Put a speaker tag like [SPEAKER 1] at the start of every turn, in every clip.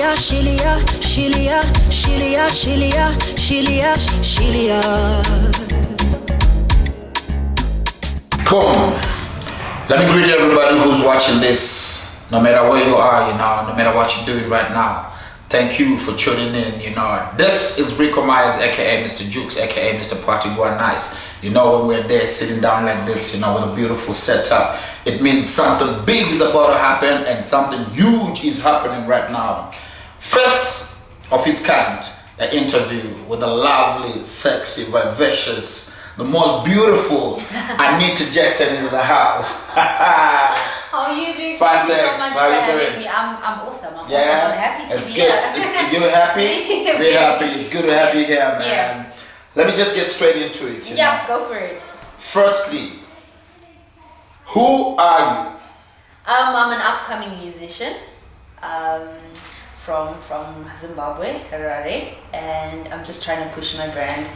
[SPEAKER 1] Boom. Let me greet everybody who's watching this, no matter where you are, no matter what you're doing right now. Thank you for tuning in, This is RICO Myers, aka Mr. Jukes, aka Mr. Party Going Nice. When we're there sitting down like this, with a beautiful setup, it means something big is about to happen and something huge is happening right now. First of its kind, an interview with a lovely, sexy, vivacious, the most beautiful Anita Jaxson is in the house.
[SPEAKER 2] How are you doing?
[SPEAKER 1] Fine,
[SPEAKER 2] Thank you
[SPEAKER 1] thanks.
[SPEAKER 2] so much
[SPEAKER 1] How
[SPEAKER 2] for
[SPEAKER 1] you
[SPEAKER 2] having
[SPEAKER 1] doing?
[SPEAKER 2] me. I'm awesome. I'm happy to
[SPEAKER 1] it's
[SPEAKER 2] be
[SPEAKER 1] good.
[SPEAKER 2] here.
[SPEAKER 1] You happy? We're happy. It's good to have you here, man.
[SPEAKER 2] Yeah.
[SPEAKER 1] Let me just get straight into it.
[SPEAKER 2] Yeah, go for it.
[SPEAKER 1] Firstly, who are you?
[SPEAKER 2] I'm an upcoming musician from Zimbabwe, Harare, and I'm just trying to push my brand.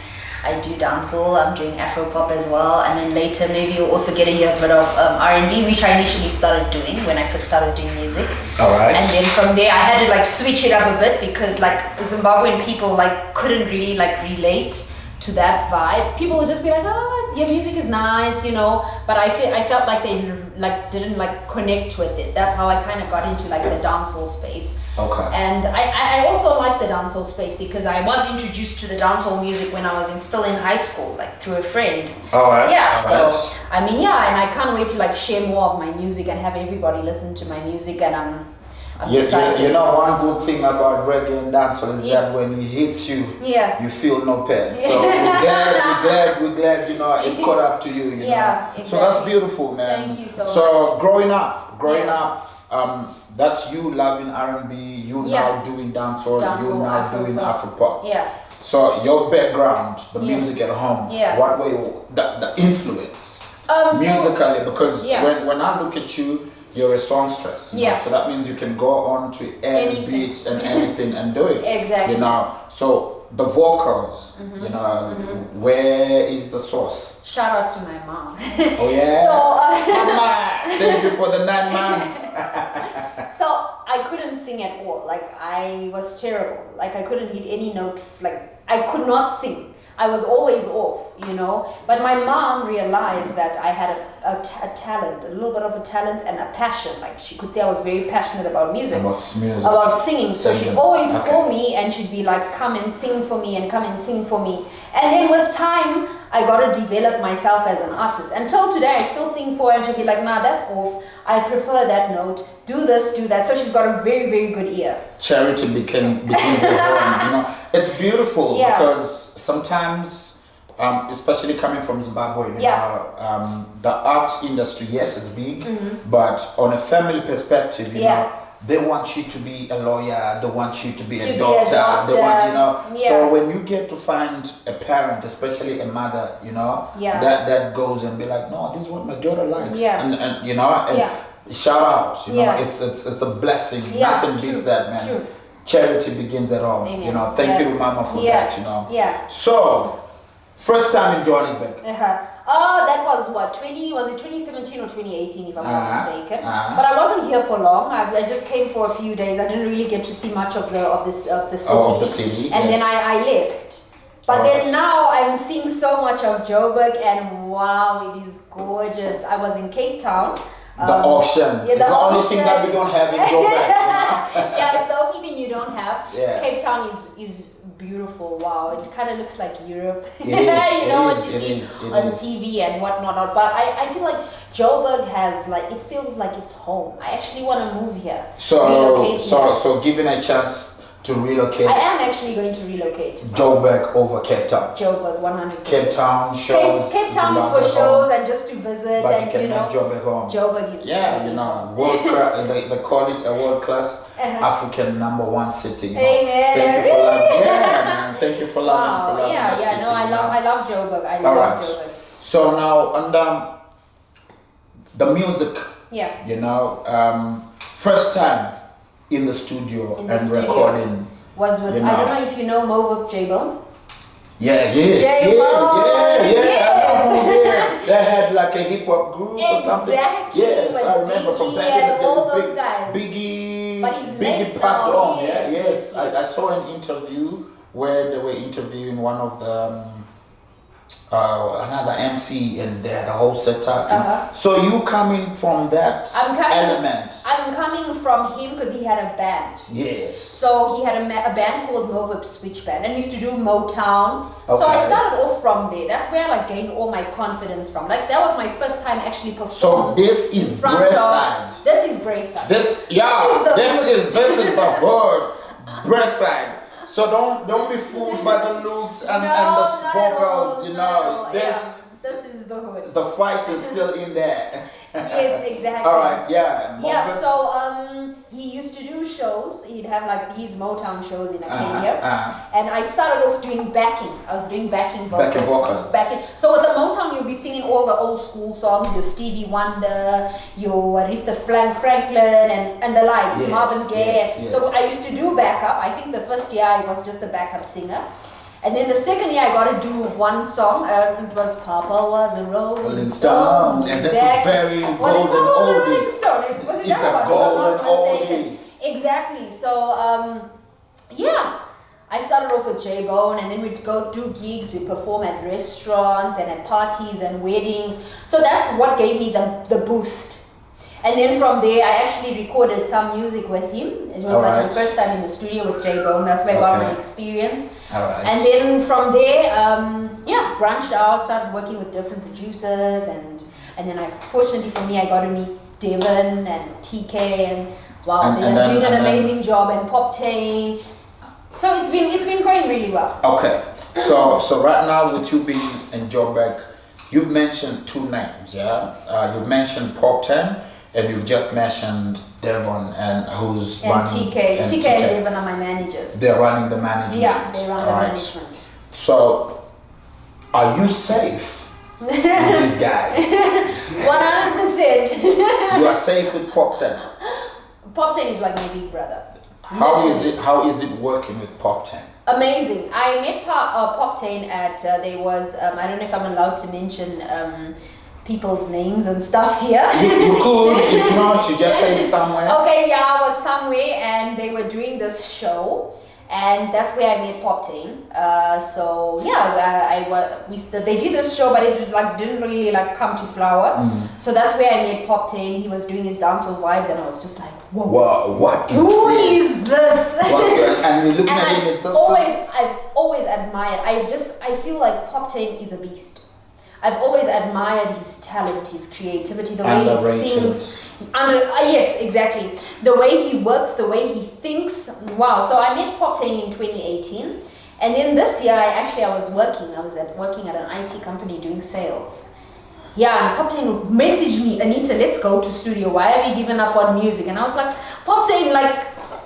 [SPEAKER 2] I do dancehall, I'm doing Afro-pop as well, and then later maybe you'll also get to hear a bit of R&B, which I initially started doing when I first started doing music.
[SPEAKER 1] Alright.
[SPEAKER 2] And then from there I had to switch it up a bit because Zimbabwean people couldn't really relate to that vibe. People would just be like, oh, your music is nice, but I felt like they didn't connect with it. That's how I kind of got into the dancehall space.
[SPEAKER 1] Okay.
[SPEAKER 2] And I also like the dancehall space because I was introduced to the dancehall music when I was still in high school, through a friend.
[SPEAKER 1] Alright.
[SPEAKER 2] Yeah, so and I can't wait to share more of my music and have everybody listen to my music, and I'm excited.
[SPEAKER 1] One good thing about reggae and dancehall is that when it hits you, you feel no pain. So we're glad, it caught up to you,
[SPEAKER 2] Yeah, exactly.
[SPEAKER 1] So that's beautiful, man.
[SPEAKER 2] Thank you so much.
[SPEAKER 1] So growing up, that's you loving R&B, you now doing dancehall, you now doing Afro-pop.
[SPEAKER 2] Yeah.
[SPEAKER 1] So your background, the music at home, what were the influence musically? Because when I look at you, you're a songstress, so that means you can go on to any beats and anything and do it.
[SPEAKER 2] Exactly.
[SPEAKER 1] So the vocals, where is the source?
[SPEAKER 2] Shout out to my mom.
[SPEAKER 1] Oh yeah.
[SPEAKER 2] So
[SPEAKER 1] thank you for the 9 months.
[SPEAKER 2] So I couldn't sing at all. I was terrible. I couldn't hit any note. I could not sing. I was always off, But my mom realized that I had a talent, a little bit of a talent and a passion. She could say I was very passionate about music.
[SPEAKER 1] About
[SPEAKER 2] singing. So she'd always call me and she'd be like, come and sing for me and come and sing for me. And then with time, I got to develop myself as an artist. Until today, I still sing for her and she'll be like, nah, that's off. I prefer that note. Do this, do that. So she's got a very, very good ear.
[SPEAKER 1] Charity begins at home, It's beautiful because sometimes, especially coming from Zimbabwe, the arts industry, yes, it's big, but on a family perspective, they want you to be a lawyer, they want you to be a doctor, they want, so when you get to find a parent, especially a mother, that goes and be like, no, this is what my daughter likes, and shout out, it's a blessing, nothing beats that, man. True. Charity begins at home.
[SPEAKER 2] Amen.
[SPEAKER 1] Thank you, Mama, for that.
[SPEAKER 2] Yeah.
[SPEAKER 1] So, first time in Johannesburg.
[SPEAKER 2] Oh, that was what, 2017 or 2018, if I'm not mistaken. But I wasn't here for long. I just came for a few days. I didn't really get to see much of the city.
[SPEAKER 1] Of the city.
[SPEAKER 2] And then I left. But then now I'm seeing so much of Joburg, and wow, it is gorgeous. I was in Cape Town.
[SPEAKER 1] The ocean. It's the only thing that we don't have in Joburg.
[SPEAKER 2] Yeah, it's the only thing you don't have.
[SPEAKER 1] Yeah.
[SPEAKER 2] Cape Town is beautiful. Wow, it kind of looks like Europe.
[SPEAKER 1] It is.
[SPEAKER 2] On TV and whatnot. But I feel like Joburg has it feels like it's home. I actually want to move here.
[SPEAKER 1] So given a chance to relocate.
[SPEAKER 2] I am actually going to relocate.
[SPEAKER 1] Joburg over Cape Town.
[SPEAKER 2] Joburg, 100%.
[SPEAKER 1] Cape Town shows.
[SPEAKER 2] Cape Town is for shows and just to visit,
[SPEAKER 1] but
[SPEAKER 2] and
[SPEAKER 1] you can have Joburg home.
[SPEAKER 2] Joburg is
[SPEAKER 1] world class. They call it a world class African #1 city.
[SPEAKER 2] Amen.
[SPEAKER 1] Thank you for loving. Yeah, man. Thank you for loving.
[SPEAKER 2] That city. No, I love Joburg. I love Joburg.
[SPEAKER 1] So now under the music.
[SPEAKER 2] Yeah.
[SPEAKER 1] First time in the studio recording
[SPEAKER 2] was with I don't know if you know Movup J-Bone.
[SPEAKER 1] Yeah. They had like a hip hop group or something. Yes, I remember from back in the day.
[SPEAKER 2] All those guys.
[SPEAKER 1] Biggie
[SPEAKER 2] But he's
[SPEAKER 1] Biggie
[SPEAKER 2] late
[SPEAKER 1] passed
[SPEAKER 2] now.
[SPEAKER 1] on. Yeah. saw an interview where they were interviewing one of the another MC, and they had a whole setup. So you coming from that element?
[SPEAKER 2] I'm coming from him because he had a band.
[SPEAKER 1] Yes.
[SPEAKER 2] So he had a band called Nova Switch Band, and we used to do Motown. So I started off from there. That's where I like gained all my confidence from. Like that was my first time actually performing.
[SPEAKER 1] So this is Braeside.
[SPEAKER 2] This is Braeside.
[SPEAKER 1] This is the word Braeside. So don't be fooled by the looks and the vocals, you know.
[SPEAKER 2] This is the hood.
[SPEAKER 1] The fight is still in there.
[SPEAKER 2] Yes, exactly.
[SPEAKER 1] All right, yeah.
[SPEAKER 2] Yeah, so he used to do shows. He'd have like these Motown shows in Arcadia. And I started off doing backing. I was doing backing vocals. So with the Motown, you'll be singing all the old school songs, your Stevie Wonder, your Aretha Franklin, and the likes, Marvin Gaye. So I used to do backup. I think the first year I was just a backup singer. And then the second year I got to do one song. It was Papa Was a Rolling Stone.
[SPEAKER 1] And that's a very golden oldie.
[SPEAKER 2] It's
[SPEAKER 1] a golden oldie.
[SPEAKER 2] Exactly. So, I started off with J-Bone, and then we'd go do gigs. We'd perform at restaurants and at parties and weddings. So that's what gave me the boost. And then from there, I actually recorded some music with him. It was my first time in the studio with J-Bone. That's where I got my experience. And then from there, branched out, started working with different producers, and then fortunately for me, I got to meet Devon and TK, and they're doing an amazing job, and Pop Tane. So it's been going really well.
[SPEAKER 1] Okay, so right now with you being in Joburg, you've mentioned two names, you've mentioned Pop Tane, and you've just mentioned Devon and
[SPEAKER 2] TK. TK and Devon are my managers.
[SPEAKER 1] They're running the management.
[SPEAKER 2] Yeah, they run the management.
[SPEAKER 1] So, are you safe with these guys?
[SPEAKER 2] 100%.
[SPEAKER 1] You are safe with Pop Tane.
[SPEAKER 2] Pop Tane is like my big brother.
[SPEAKER 1] How is it working with Pop Tane?
[SPEAKER 2] Amazing. I met Pop Tane at there was I don't know if I'm allowed to mention people's names and stuff here.
[SPEAKER 1] You could, if not, you just say somewhere.
[SPEAKER 2] Okay, yeah, I was somewhere and they were doing this show, and that's where I met Pop Tane. They did this show, but it didn't really come to flower. So that's where I met Pop Tane. He was doing his dancehall vibes, and I was just like, whoa,
[SPEAKER 1] who is this? And we're looking at him.
[SPEAKER 2] I've always admired. I feel like Pop Tane is a beast. I've always admired his talent, his creativity, the way he thinks. Yes, exactly. The way he works, the way he thinks. Wow. So I met Pop Tane in 2018. And then this year, I was working. I was working at an IT company doing sales. Yeah, and Pop Tane messaged me, Anita, let's go to studio. Why have you given up on music? And I was like, Pop Tane,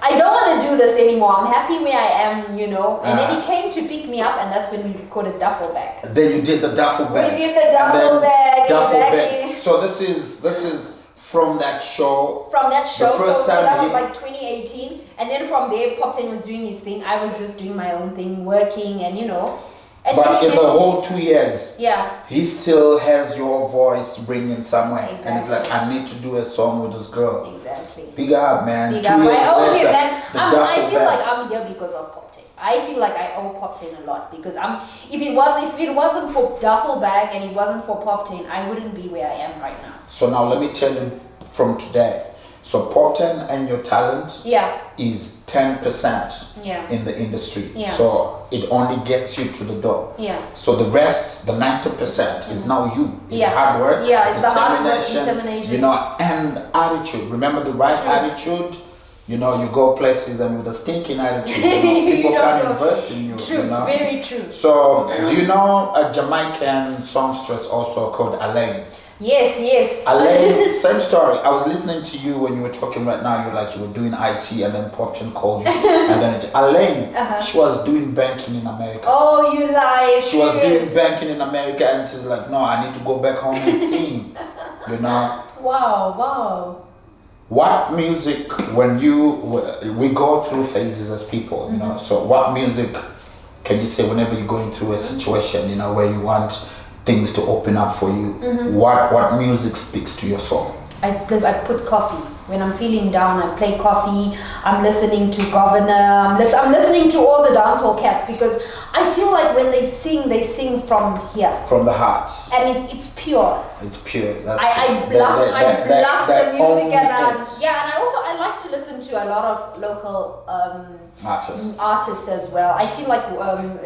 [SPEAKER 2] I don't want to do this anymore. I'm happy where I am, you know. And then he came to pick me up, and that's when we recorded Duffel Bag.
[SPEAKER 1] Then you did the Duffel Bag.
[SPEAKER 2] We did the Duffel Bag, exactly.
[SPEAKER 1] So this is from that show.
[SPEAKER 2] From that show.
[SPEAKER 1] The first time
[SPEAKER 2] that was 2018. And then from there, Pop Tane was doing his thing. I was just doing my own thing, working, and you know. And
[SPEAKER 1] but in the whole 2 years,
[SPEAKER 2] yeah,
[SPEAKER 1] he still has your voice ringing somewhere.
[SPEAKER 2] Exactly.
[SPEAKER 1] And he's like, I need to do a song with this girl.
[SPEAKER 2] Exactly.
[SPEAKER 1] Big up, man.
[SPEAKER 2] Big
[SPEAKER 1] 2
[SPEAKER 2] up.
[SPEAKER 1] years later,
[SPEAKER 2] I feel like I'm here because of Pop Tane. I feel like I owe Pop Tane a lot, because if it wasn't for Duffel Bag and it wasn't for Pop Tane, I wouldn't be where I am right now.
[SPEAKER 1] So now let me tell you from today. So Pop Tane and your talent is 10% in the industry. Yeah. So it only gets you to the door. Yeah. So the rest, the 90% is now you. It's hard work.
[SPEAKER 2] Yeah, it's the hard work, determination.
[SPEAKER 1] You know, and attitude. Remember the right attitude. You know, you go places and with a stinking attitude, people can't invest in you.
[SPEAKER 2] True,
[SPEAKER 1] you know?
[SPEAKER 2] Very true.
[SPEAKER 1] So do you know a Jamaican songstress also called Alain?
[SPEAKER 2] Yes.
[SPEAKER 1] Alain, same story. I was listening to you when you were talking right now. You were doing IT, and then Pop Tane called you. And then Alain, she was doing banking in America.
[SPEAKER 2] Oh, you lie.
[SPEAKER 1] She was doing banking in America, and she's like, no, I need to go back home and sing. You know?
[SPEAKER 2] Wow.
[SPEAKER 1] What music, we go through phases as people, you know, so what music can you say whenever you're going through a situation, you know, where you want things to open up for you, what music speaks to your soul?
[SPEAKER 2] I put coffee. When I'm feeling down, I play Coffee. I'm listening to Governor. I'm listening to all the dancehall cats because I feel like when they sing from here.
[SPEAKER 1] From the heart.
[SPEAKER 2] And it's pure.
[SPEAKER 1] It's pure. That's
[SPEAKER 2] I
[SPEAKER 1] true.
[SPEAKER 2] blast the music and I
[SPEAKER 1] I
[SPEAKER 2] like to listen to a lot of local
[SPEAKER 1] artists
[SPEAKER 2] as well. I feel like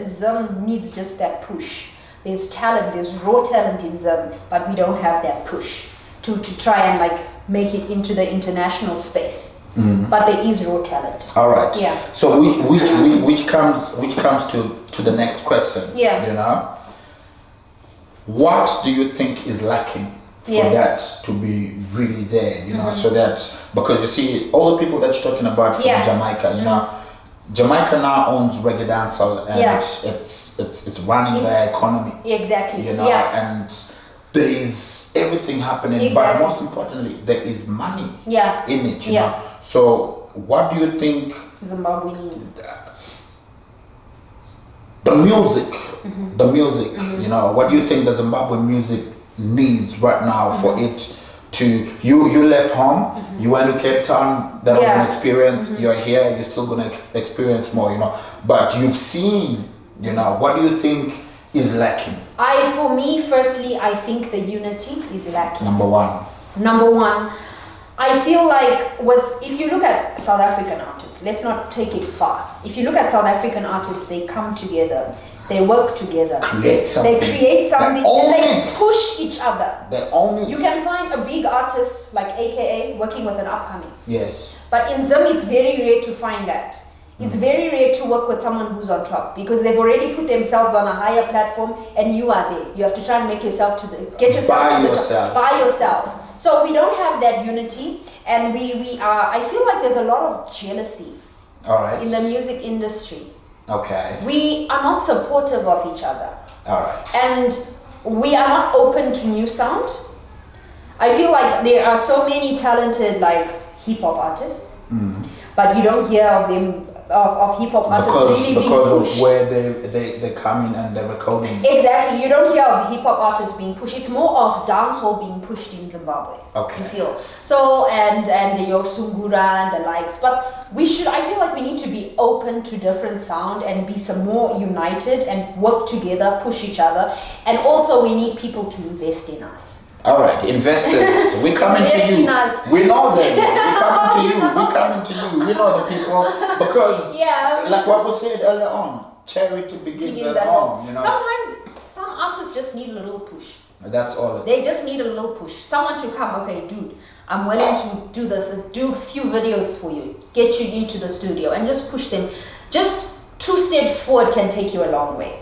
[SPEAKER 2] Zim needs just that push. There's talent, there's raw talent in Zim, but we don't have that push to try and like make it into the international space. But there is raw talent.
[SPEAKER 1] All right.
[SPEAKER 2] Yeah.
[SPEAKER 1] So which comes to the next question.
[SPEAKER 2] Yeah.
[SPEAKER 1] You know, what do you think is lacking for that to be really there? You know, so that because you see all the people that you're talking about from Jamaica, you know, Jamaica now owns reggae dancehall and it's running their economy.
[SPEAKER 2] Exactly.
[SPEAKER 1] You know, and there is everything happening, but most importantly, there is money in it. You know, so what do you think
[SPEAKER 2] Zimbabwe needs?
[SPEAKER 1] The music. You know, what do you think the Zimbabwe music needs right now for it to? You left home, you went to Cape Town. That was an experience. You're here. You're still gonna experience more. You know, but you've seen. You know, what do you think is lacking?
[SPEAKER 2] For me, firstly, I think the unity is lacking.
[SPEAKER 1] Number one,
[SPEAKER 2] I feel like if you look at South African artists, let's not take it far. If you look at South African artists, they come together, they work together,
[SPEAKER 1] create something,
[SPEAKER 2] and they push each other. You can find a big artist like AKA working with an upcoming.
[SPEAKER 1] Yes.
[SPEAKER 2] But in Zim, it's very rare to find that. It's very rare to work with someone who's on top because they've already put themselves on a higher platform and you are there. You have to try and make yourself get yourself to the top by yourself. So we don't have that unity, and I feel like there's a lot of jealousy in the music industry.
[SPEAKER 1] Okay.
[SPEAKER 2] We are not supportive of each other.
[SPEAKER 1] All right.
[SPEAKER 2] And we are not open to new sound. I feel like there are so many talented like hip hop artists, but you don't hear of them of hip hop artists really being pushed.
[SPEAKER 1] Of where they come in and they're recording.
[SPEAKER 2] Exactly, you don't hear of hip hop artists being pushed. It's more of dancehall being pushed in Zimbabwe.
[SPEAKER 1] Okay.
[SPEAKER 2] You feel so, and the Sungura and the likes. But I feel like we need to be open to different sound and be some more united and work together, push each other, and also we need people to invest in us.
[SPEAKER 1] All right, investors, we coming to you. We know them. We coming to you. We know the people because, like what was said earlier on, charity begins at home. You know.
[SPEAKER 2] Sometimes some artists just need a little push.
[SPEAKER 1] That's all.
[SPEAKER 2] They just need a little push. Someone to come. Okay, dude, I'm willing to do this. Do a few videos for you. Get you into the studio and just push them. Just 2 steps forward can take you a long way.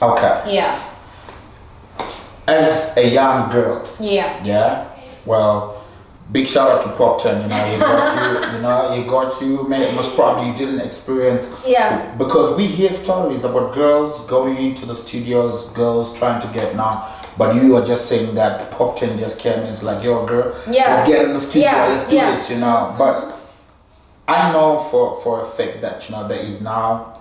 [SPEAKER 1] Okay.
[SPEAKER 2] Yeah.
[SPEAKER 1] As a young girl.
[SPEAKER 2] Yeah.
[SPEAKER 1] Well, big shout out to Popton. You know, he got you. Most probably you didn't experience.
[SPEAKER 2] Yeah.
[SPEAKER 1] Because we hear stories about girls going into the studios, girls trying to get now. But you are just saying that Popton just came and is like, yo, girl, let's get in the studio, let's do this, you know. But I know for a fact that, you know, there is now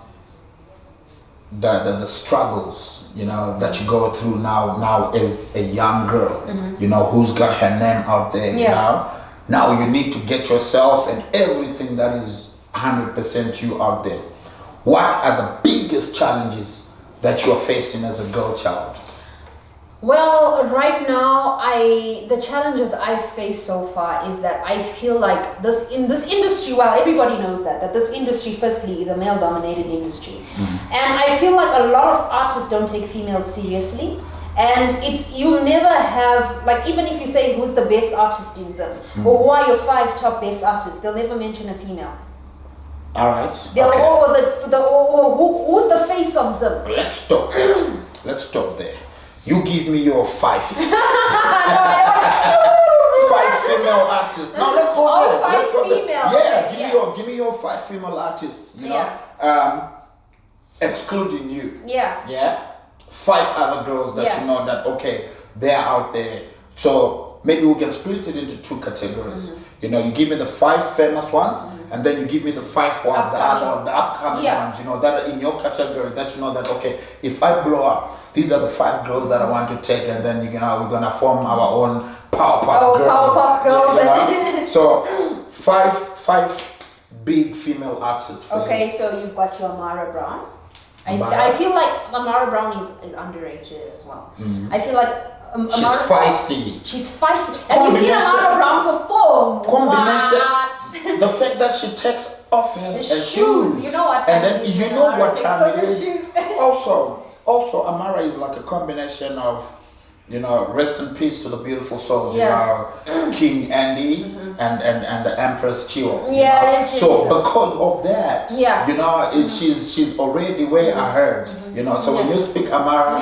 [SPEAKER 1] the struggles, you know, that you go through now as a young girl, you know, who's got her name out there, you know. Now you need to get yourself and everything that is 100% you out there. What are the biggest challenges that you're facing as a girl child?
[SPEAKER 2] Well, right now, the challenges I face so far is that I feel like in this industry, while everybody knows that this industry firstly is a male-dominated industry, and I feel like a lot of artists don't take females seriously, and you'll never have, like, even if you say who's the best artist in Zim, or who are your 5 top best artists, they'll never mention a female.
[SPEAKER 1] All right.
[SPEAKER 2] Who's the face of Zim?
[SPEAKER 1] Let's stop there. Let's stop there. You give me your 5. 5 female artists. No, let's go there.
[SPEAKER 2] 5 female.
[SPEAKER 1] Yeah, give me your 5 female artists. You know, excluding you.
[SPEAKER 2] Yeah.
[SPEAKER 1] 5 other girls that you know that they're out there. So maybe we can split it into 2 categories. You know, you give me the 5 famous ones, and then you give me the 5 ones, the upcoming ones. You know, that are in your category. That you know that if I blow up, these are the 5 girls that I want to take, and then we're gonna form our own Powerpuff Girls.
[SPEAKER 2] Powerpuff Girls.
[SPEAKER 1] You know? So five big female artists. For
[SPEAKER 2] Okay,
[SPEAKER 1] you.
[SPEAKER 2] so you've got your Amara Brown.
[SPEAKER 1] Amara.
[SPEAKER 2] I feel like Amara Brown is underrated as well. I feel like
[SPEAKER 1] She's feisty.
[SPEAKER 2] She's feisty. Have you seen Amara Brown perform?
[SPEAKER 1] Combination.
[SPEAKER 2] What?
[SPEAKER 1] The fact that she takes off her
[SPEAKER 2] shoes. You know what time
[SPEAKER 1] and then
[SPEAKER 2] it is
[SPEAKER 1] you
[SPEAKER 2] when
[SPEAKER 1] know
[SPEAKER 2] Amara
[SPEAKER 1] what
[SPEAKER 2] takes
[SPEAKER 1] time
[SPEAKER 2] off
[SPEAKER 1] it
[SPEAKER 2] her
[SPEAKER 1] is.
[SPEAKER 2] shoes.
[SPEAKER 1] Also, Amara is like a combination of, you know, rest in peace to the beautiful souls, you know, King Andy and the Empress Chiyo.
[SPEAKER 2] Yeah,
[SPEAKER 1] you know? So because of that,
[SPEAKER 2] yeah,
[SPEAKER 1] you know, she's already way ahead. You know, so when you speak Amara,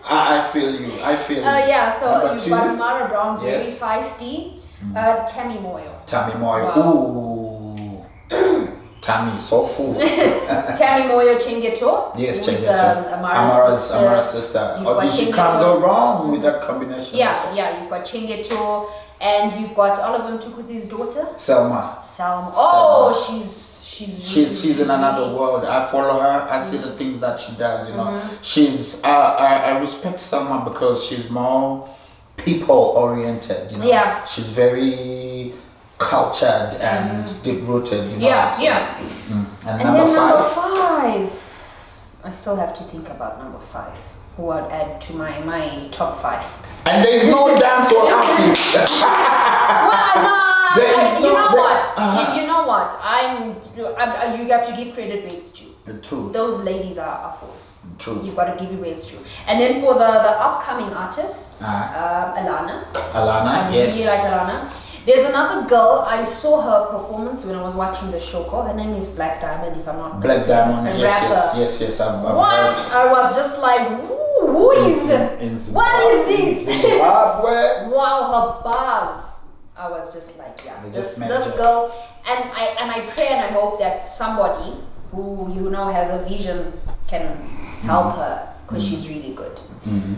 [SPEAKER 1] I feel you. I feel you.
[SPEAKER 2] Yeah, so
[SPEAKER 1] Number
[SPEAKER 2] you've
[SPEAKER 1] two.
[SPEAKER 2] got Amara Brown, very
[SPEAKER 1] Yes.
[SPEAKER 2] feisty. Tammy Moyo.
[SPEAKER 1] Tammy Moyo.
[SPEAKER 2] Wow.
[SPEAKER 1] Ooh. Tammy, so full.
[SPEAKER 2] Tammy Moyo Chingeto.
[SPEAKER 1] Yes,
[SPEAKER 2] who's,
[SPEAKER 1] Chingeto. Amara's sister.
[SPEAKER 2] You've
[SPEAKER 1] Oh,
[SPEAKER 2] got
[SPEAKER 1] she
[SPEAKER 2] Chingeto.
[SPEAKER 1] can't go wrong with that combination.
[SPEAKER 2] Yeah,
[SPEAKER 1] also.
[SPEAKER 2] yeah, you've got Chingeto, and you've got Oliver Mtukuzi's daughter.
[SPEAKER 1] Selma.
[SPEAKER 2] Oh, she's
[SPEAKER 1] in another world. I follow her. I see the things that she does. You know, she's. I respect Selma because she's more people oriented. You know,
[SPEAKER 2] yeah,
[SPEAKER 1] she's very cultured and deep rooted. You know,
[SPEAKER 2] yeah.
[SPEAKER 1] And
[SPEAKER 2] then
[SPEAKER 1] number
[SPEAKER 2] number
[SPEAKER 1] five.
[SPEAKER 2] I still have to think about number 5. Who I'd add to my top 5.
[SPEAKER 1] And there is no dancehall artist.
[SPEAKER 2] You know what? You have to give credit where it's due.
[SPEAKER 1] True.
[SPEAKER 2] Those ladies are force.
[SPEAKER 1] True.
[SPEAKER 2] You've got to give it where it's due. And then for the upcoming artists, Alana. I
[SPEAKER 1] yes.
[SPEAKER 2] really like Alana. There's another girl, I saw her performance when I was watching the show. Her name is Black Diamond, if I'm not mistaken.
[SPEAKER 1] Black Diamond,
[SPEAKER 2] a
[SPEAKER 1] yes. I've
[SPEAKER 2] what?
[SPEAKER 1] heard.
[SPEAKER 2] I was just like, who is what is this?
[SPEAKER 1] Zimbabwe.
[SPEAKER 2] Wow, her bars. I was just like, yeah, this girl. And I pray and I hope that somebody who has a vision can help her, because she's really good.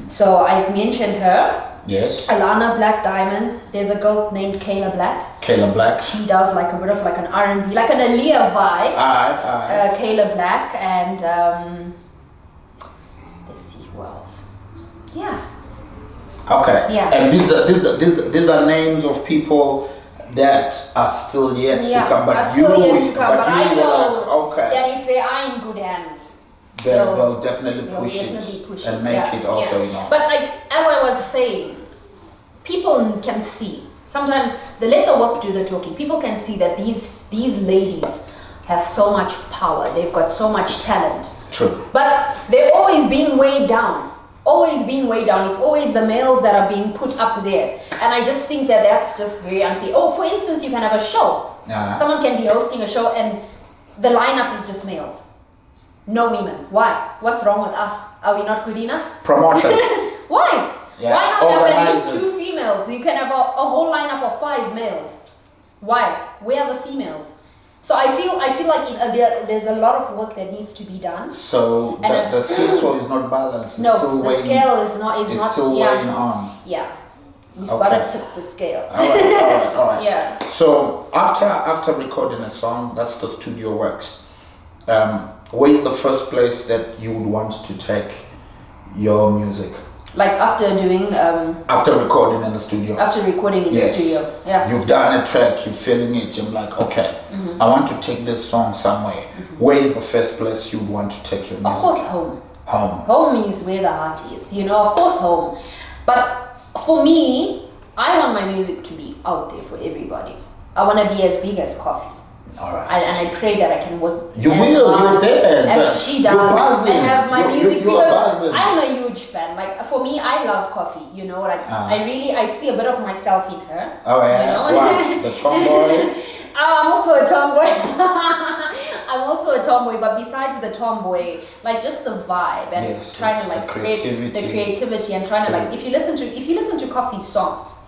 [SPEAKER 2] So I've mentioned her.
[SPEAKER 1] Yes.
[SPEAKER 2] Alana Black Diamond. There's a girl named Kayla Black.
[SPEAKER 1] Kayla Black.
[SPEAKER 2] She does like a bit of like an R&B, like an Aaliyah vibe.
[SPEAKER 1] Alright.
[SPEAKER 2] Kayla Black and let's see who else. Yeah.
[SPEAKER 1] Okay.
[SPEAKER 2] Yeah.
[SPEAKER 1] And these are names of people that are still yet to come, but
[SPEAKER 2] I know
[SPEAKER 1] okay.
[SPEAKER 2] that if they are in good hands,
[SPEAKER 1] they'll definitely push it and make it also, you know.
[SPEAKER 2] But like as I was saying, people can see. Sometimes they let the work do the talking. People can see that these ladies have so much power. They've got so much talent.
[SPEAKER 1] True.
[SPEAKER 2] But they're always being weighed down. It's always the males that are being put up there. And I just think that that's just very unfair. Oh, for instance, you can have a show. Someone can be hosting a show and the lineup is just males. No women. Why? What's wrong with us? Are we not good enough?
[SPEAKER 1] Promoters.
[SPEAKER 2] Why?
[SPEAKER 1] Yeah.
[SPEAKER 2] Why not have at least
[SPEAKER 1] Organizers.
[SPEAKER 2] 2 females? You can have a whole lineup of 5 males. Why? Where are the females? So I feel like there's a lot of work that needs to be done.
[SPEAKER 1] So the seesaw is not balanced. It's still
[SPEAKER 2] the
[SPEAKER 1] weighing,
[SPEAKER 2] scale is not.
[SPEAKER 1] weighing on.
[SPEAKER 2] Yeah, we've got to tip the scales.
[SPEAKER 1] All right.
[SPEAKER 2] Yeah.
[SPEAKER 1] So after recording a song, that's the studio works. Where is the first place that you would want to take your music?
[SPEAKER 2] Like after doing
[SPEAKER 1] after recording in the studio.
[SPEAKER 2] After recording in the studio. Yeah.
[SPEAKER 1] You've done a track, you're feeling it, you're like, okay, I want to take this song somewhere. Where is the first place you'd want to take your music?
[SPEAKER 2] Of course, home.
[SPEAKER 1] Home.
[SPEAKER 2] Home is where the heart is. Of course, home. But for me, I want my music to be out there for everybody. I want to be as big as Coffee.
[SPEAKER 1] All right.
[SPEAKER 2] And I pray that I can work
[SPEAKER 1] you're there.
[SPEAKER 2] As she does.
[SPEAKER 1] You're buzzing.
[SPEAKER 2] And have my music
[SPEAKER 1] you're
[SPEAKER 2] because
[SPEAKER 1] buzzing.
[SPEAKER 2] I'm a huge fan. Like for me, I love Coffee. I see a bit of myself in her.
[SPEAKER 1] Oh yeah. What? The tomboy.
[SPEAKER 2] I'm also a tomboy. But besides the tomboy, like just the vibe and trying to like spread the creativity and trying to like if you listen to Coffee's songs,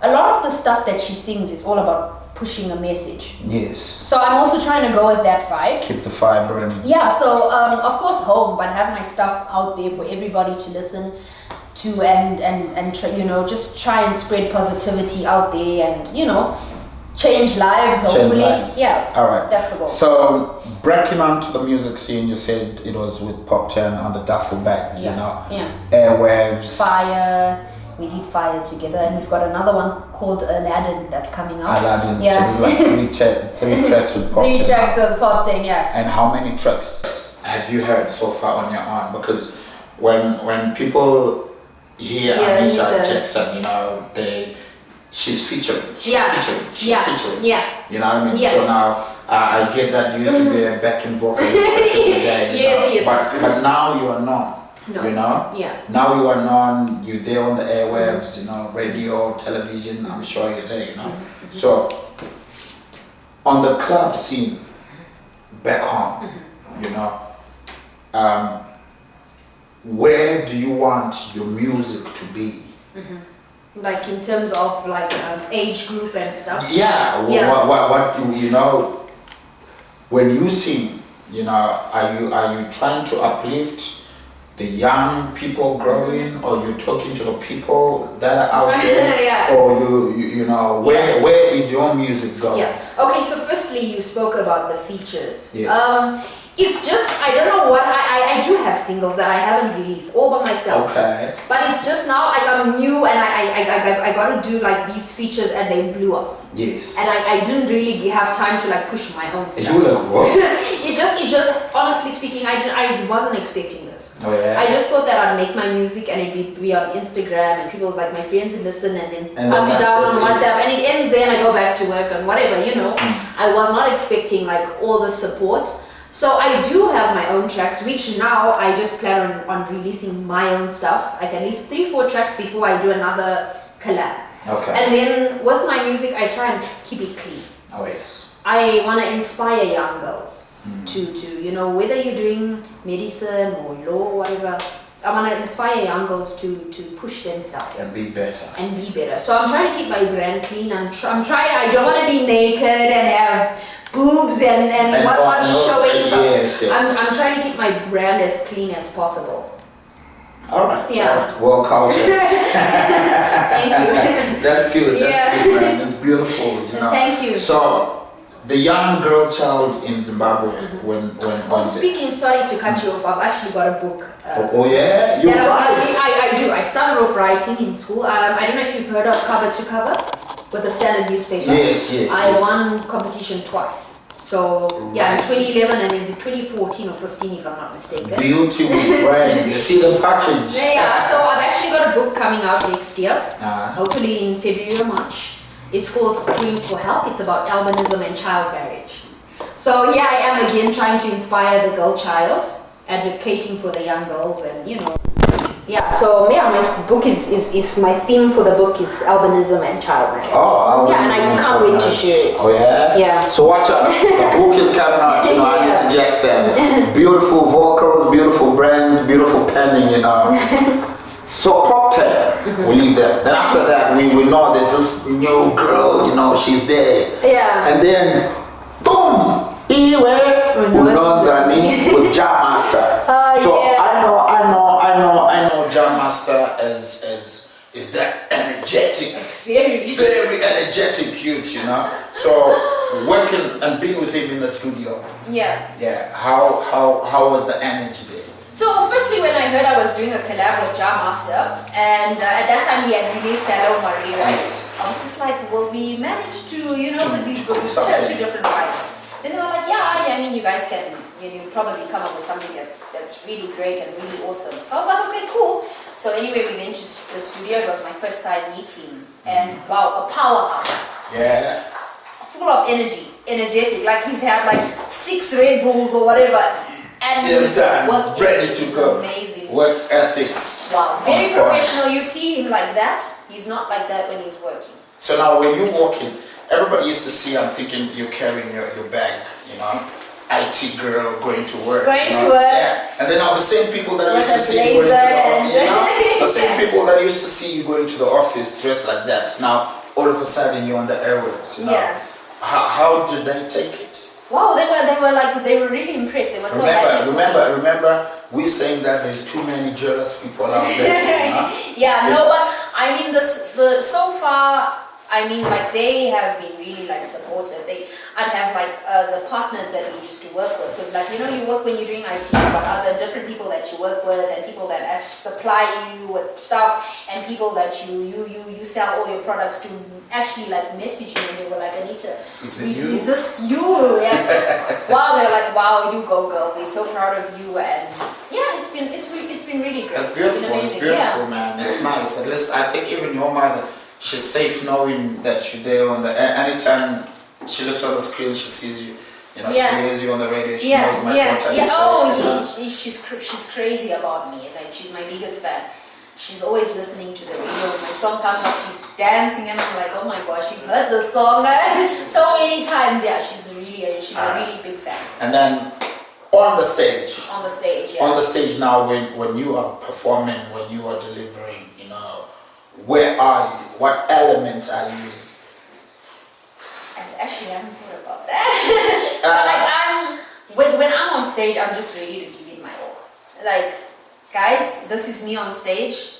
[SPEAKER 2] a lot of the stuff that she sings is all about pushing a message.
[SPEAKER 1] Yes.
[SPEAKER 2] So I'm also trying to go with that vibe.
[SPEAKER 1] Keep the fire burning.
[SPEAKER 2] Yeah, so of course home, but have my stuff out there for everybody to listen to and just try and spread positivity out there and change lives hopefully. Yeah.
[SPEAKER 1] All right.
[SPEAKER 2] That's the goal.
[SPEAKER 1] So breaking onto the music scene, you said it was with Pop 10 on the duffel bag,
[SPEAKER 2] Yeah.
[SPEAKER 1] Airwaves.
[SPEAKER 2] Fire. We did Fire together, and we've got another one called Aladdin that's coming out.
[SPEAKER 1] Aladdin.
[SPEAKER 2] Yeah.
[SPEAKER 1] So there's like three tracks with Pop 10.
[SPEAKER 2] 3 tracks with Pop 10, yeah.
[SPEAKER 1] And how many tracks have you heard so far on your own? Because when people hear Anita Jaxson, you know, she's featuring. She's featuring.
[SPEAKER 2] Yeah.
[SPEAKER 1] You know what I mean?
[SPEAKER 2] Yeah.
[SPEAKER 1] So now I get that you used to be a backing vocalist back in the day.
[SPEAKER 2] Yes.
[SPEAKER 1] But now you are known.
[SPEAKER 2] No.
[SPEAKER 1] You know?
[SPEAKER 2] Yeah.
[SPEAKER 1] Now you are known, you're there on the airwaves, you know, radio, television, I'm sure you're there, you know.
[SPEAKER 2] Mm-hmm.
[SPEAKER 1] So on the club scene back home, you know, where do you want your music to be?
[SPEAKER 2] Like in terms of like age group and stuff.
[SPEAKER 1] Yeah. What you know, when you sing, you know, are you trying to uplift the young people growing, or you're talking to the people that are out there, or you know, where is your music going?
[SPEAKER 2] Yeah. Okay. So firstly, you spoke about the features.
[SPEAKER 1] Yes.
[SPEAKER 2] It's just, I don't know what, I do have singles that I haven't released all by myself.
[SPEAKER 1] Okay.
[SPEAKER 2] But it's just now like I'm new, and I got to do like these features, and they blew up.
[SPEAKER 1] Yes.
[SPEAKER 2] And I didn't really have time to like push my own stuff.
[SPEAKER 1] You like what?
[SPEAKER 2] it just honestly speaking, I wasn't expecting this.
[SPEAKER 1] Oh yeah.
[SPEAKER 2] I just thought that I'd make my music and it'd be on Instagram, and people like my friends would listen, and then pass it down on WhatsApp, and it ends there, and I go back to work and whatever, you know. I was not expecting like all the support. So I do have my own tracks, which now I just plan on releasing my own stuff, like at least 3-4 tracks before I do another collab.
[SPEAKER 1] Okay.
[SPEAKER 2] And then with my music, I try and keep it clean.
[SPEAKER 1] Oh yes.
[SPEAKER 2] I want to inspire young girls to you know, whether you're doing medicine or law or whatever, I want to inspire young girls to push themselves
[SPEAKER 1] and be better.
[SPEAKER 2] So I'm trying to keep my brand clean. I'm trying. I don't want to be naked and have boobs and what's showing.
[SPEAKER 1] Yes.
[SPEAKER 2] I'm trying to keep my brand as clean as possible.
[SPEAKER 1] All right.
[SPEAKER 2] Yeah.
[SPEAKER 1] All right. Well cultured.
[SPEAKER 2] Thank you.
[SPEAKER 1] That's good. That's good, man. It's beautiful. You know.
[SPEAKER 2] Thank you.
[SPEAKER 1] So, the young girl child in Zimbabwe, when
[SPEAKER 2] speaking, sorry to cut you off. I've actually got a book.
[SPEAKER 1] Oh yeah, you write.
[SPEAKER 2] I do. I started off writing in school. I don't know if you've heard of Cover to Cover with the Standard newspaper.
[SPEAKER 1] Yes.
[SPEAKER 2] I won competition twice. So yeah, in 2011 and is it 2014 or 15 if I'm not mistaken.
[SPEAKER 1] Beautiful brand. You see the package.
[SPEAKER 2] Yeah. So I've actually got a book coming out next year.
[SPEAKER 1] Hopefully
[SPEAKER 2] in February or March. It's called Screams for Help. It's about albinism and child marriage. So yeah, I am again trying to inspire the girl child, advocating for the young girls, and you know. Yeah, so yeah, my book is my theme for the book is albinism and child marriage.
[SPEAKER 1] Oh,
[SPEAKER 2] yeah, and I can't wait to share it.
[SPEAKER 1] Oh yeah?
[SPEAKER 2] Yeah.
[SPEAKER 1] So watch out. The book is coming out, you know, Anita Jaxson. Beautiful vocals, beautiful brands, beautiful penning, you know. So Pop 10, we leave that. Then after that, we know there's this new girl, you know, she's there.
[SPEAKER 2] Yeah.
[SPEAKER 1] And then, boom! Iwe Unonzani with Jam Master. So
[SPEAKER 2] yeah.
[SPEAKER 1] I know Jam Master is that energetic,
[SPEAKER 2] very
[SPEAKER 1] energetic youth, you know. So working and being with him in the studio.
[SPEAKER 2] Yeah.
[SPEAKER 1] Yeah. How was the energy there?
[SPEAKER 2] So firstly, when I heard I was doing a collab with Jam Master, and at that time he had released Hello Marie, right?
[SPEAKER 1] Yes.
[SPEAKER 2] I was just like, well, we managed to, you know, because these books have 2 different vibes. Then they were like, yeah, I mean, you guys can, you probably come up with something that's really great and really awesome. So I was like, okay, cool. So anyway, we went to the studio. It was my first time meeting, and wow, a powerhouse.
[SPEAKER 1] Yeah.
[SPEAKER 2] Full of energy, energetic. Like he's had like 6 Red Bulls or whatever. And
[SPEAKER 1] ready to go.
[SPEAKER 2] Amazing.
[SPEAKER 1] Work ethics.
[SPEAKER 2] Wow, very professional. You see him like that. He's not like that when he's working.
[SPEAKER 1] So now when you walk in, everybody used to see, I'm thinking you're carrying your bag, you know, IT girl going to work. Yeah. And then now the same people that used to see you going to the office, you know, the same people that used to see you going to the office dressed like that. Now all of a sudden you're on the airwaves, you know.
[SPEAKER 2] Yeah.
[SPEAKER 1] How did they take it?
[SPEAKER 2] Wow, they were really impressed. They were so happy.
[SPEAKER 1] Remember, we saying that there's too many jealous people out there. You know?
[SPEAKER 2] Yeah, no, but I mean, so far, I mean, like, they have been really, like, supportive. I'd have, like, the partners that we used to work with, because, like, you know, you work when you're doing IT, you've got other different people that you work with, and people that supply you with stuff, and people that you sell all your products to actually, like, message you, and they were like, Anita, is this you? Yeah. Wow, they're like, wow, you go, girl. We're so proud of you, and yeah, it's been really great.
[SPEAKER 1] It's beautiful. It's beautiful,
[SPEAKER 2] yeah.
[SPEAKER 1] Man. It's nice. At least I think even your mother, she's safe knowing that you're there on the. Anytime she looks on the screen, she sees you. You know, she hears you on the radio. She knows my daughter.
[SPEAKER 2] Yeah. Oh, she's crazy about me. Like, she's my biggest fan. She's always listening to the radio. When my song comes up, she's dancing, and I'm like, oh my gosh, you've heard the song so many times. Yeah, she's a really big fan.
[SPEAKER 1] And then on the stage.
[SPEAKER 2] On the stage, yeah.
[SPEAKER 1] On the stage now, when you are performing, when you are delivering, you know, where are you? What element are you?
[SPEAKER 2] I actually haven't thought about that. But like when I'm on stage, I'm just ready to give it my all. Like, guys, this is me on stage,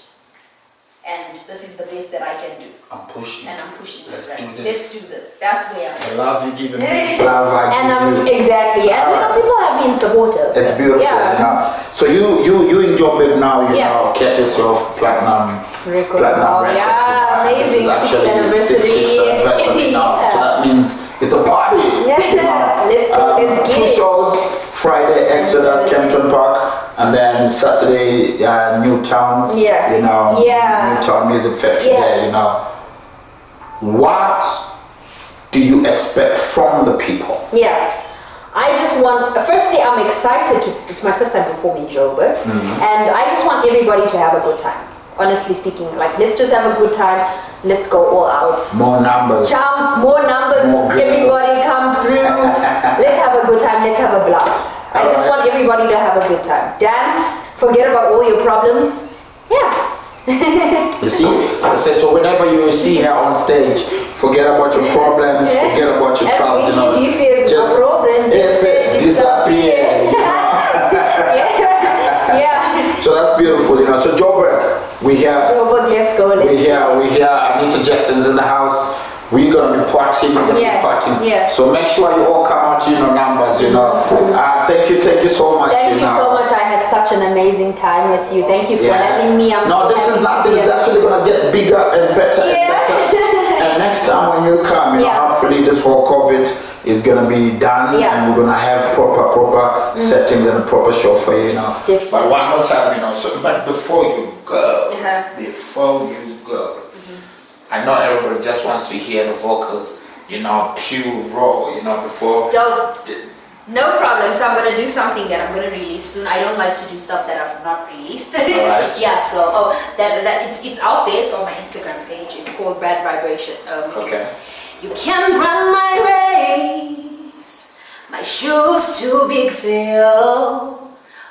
[SPEAKER 2] and this is the best that I can do.
[SPEAKER 1] I'm pushing.
[SPEAKER 2] And I'm pushing.
[SPEAKER 1] Let's do this.
[SPEAKER 2] Let's do this. That's where I'm.
[SPEAKER 1] I love you giving me love.
[SPEAKER 2] Exactly. And you know, people have been supportive.
[SPEAKER 1] It's beautiful.
[SPEAKER 2] Yeah.
[SPEAKER 1] You know. So you enjoy it now. You know, get yourself platinum.
[SPEAKER 2] Record.
[SPEAKER 1] Platinum records.
[SPEAKER 2] Yeah, amazing.
[SPEAKER 1] This is actually sixth anniversary now.
[SPEAKER 2] Yeah.
[SPEAKER 1] So that means it's a party.
[SPEAKER 2] Yeah. Let's go. Let's get
[SPEAKER 1] 2
[SPEAKER 2] it.
[SPEAKER 1] shows. Friday, Exodus, Kempton Park, and then Saturday, Newtown.
[SPEAKER 2] Yeah.
[SPEAKER 1] You know.
[SPEAKER 2] Yeah.
[SPEAKER 1] Newtown Music Factory.
[SPEAKER 2] Yeah.
[SPEAKER 1] There. You know. What do you expect from the people?
[SPEAKER 2] Yeah. I just want, firstly, I'm excited it's my first time performing Joburg, and I just want everybody to have a good time. Honestly speaking, like, let's just have a good time. Let's go all out.
[SPEAKER 1] More numbers.
[SPEAKER 2] Jump, more numbers. Everybody come through. Let's have a good time. Let's have a blast. I just want everybody to have a good time. Dance. Forget about all your problems. Yeah.
[SPEAKER 1] You see, I said, so whenever you see her on stage, forget about your problems, forget about your troubles. You know,
[SPEAKER 2] he says, no problems.
[SPEAKER 1] Disappear.
[SPEAKER 2] Yeah.
[SPEAKER 1] So that's beautiful, you know. So Joburg, we hear.
[SPEAKER 2] Joburg, let's go.
[SPEAKER 1] We hear Anita Jackson's in the house. We're gonna be partying. We're gonna be partying.
[SPEAKER 2] Yeah.
[SPEAKER 1] So make sure you all come out to your numbers. You know. Thank you so much.
[SPEAKER 2] Thank you so much. I had such an amazing time with you. Thank you for having me.
[SPEAKER 1] This is nothing. It's actually gonna get bigger and better and better. And next time when you come, you know, hopefully this whole COVID is gonna be done, and we're gonna have proper settings and a proper show for you. You know.
[SPEAKER 2] Definitely.
[SPEAKER 1] But one more time, you know. So, but before you go, I know everybody just wants to hear the vocals, you know, pure raw, you know, before.
[SPEAKER 2] No problem. So I'm gonna do something that I'm gonna release soon. I don't like to do stuff that I've not released.
[SPEAKER 1] Alright.
[SPEAKER 2] Yeah. So it's out there. It's on my Instagram page. It's called Bad Vibration.
[SPEAKER 1] Okay.
[SPEAKER 2] You can run my race. My shoes too big for you.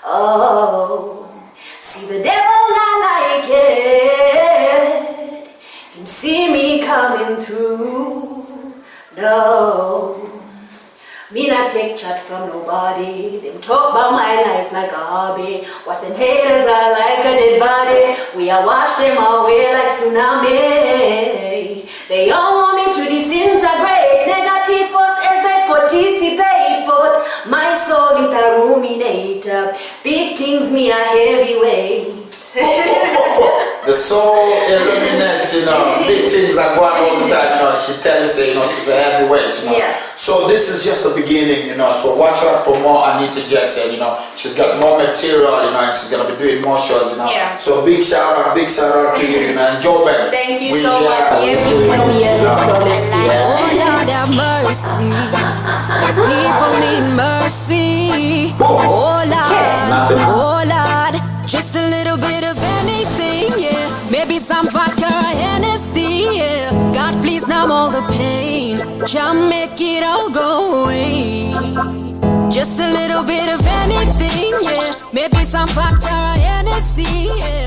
[SPEAKER 2] Oh, see the devil not like it. Him see me coming through. No. Me not take chat from nobody. Them talk about my life like a hobby. What them haters are like a dead body. We are wash them away like tsunami. They all want me to disintegrate. Negative force as they participate. But my soul is a ruminator. Big things me a heavyweight.
[SPEAKER 1] The soul illuminates, you know, big things are going all the time, you know. She tells you, you know, she's a heavyweight, you know.
[SPEAKER 2] Yeah.
[SPEAKER 1] So this is just the beginning, you know. So watch out for more Anita Jaxson, you know. She's got more material, you know, and she's gonna be doing more shows, you know.
[SPEAKER 2] Yeah.
[SPEAKER 1] So big shout out to you, you know, and Joburg.
[SPEAKER 2] Thank you so much.
[SPEAKER 3] Oh Lord have mercy, the people need mercy. Oh Lord, just a little bit of anything, yeah. Maybe some vodka or Hennessy, yeah. God please numb all the pain, just make it all go away. Just a little bit of anything, yeah. Maybe some vodka or Hennessy, yeah.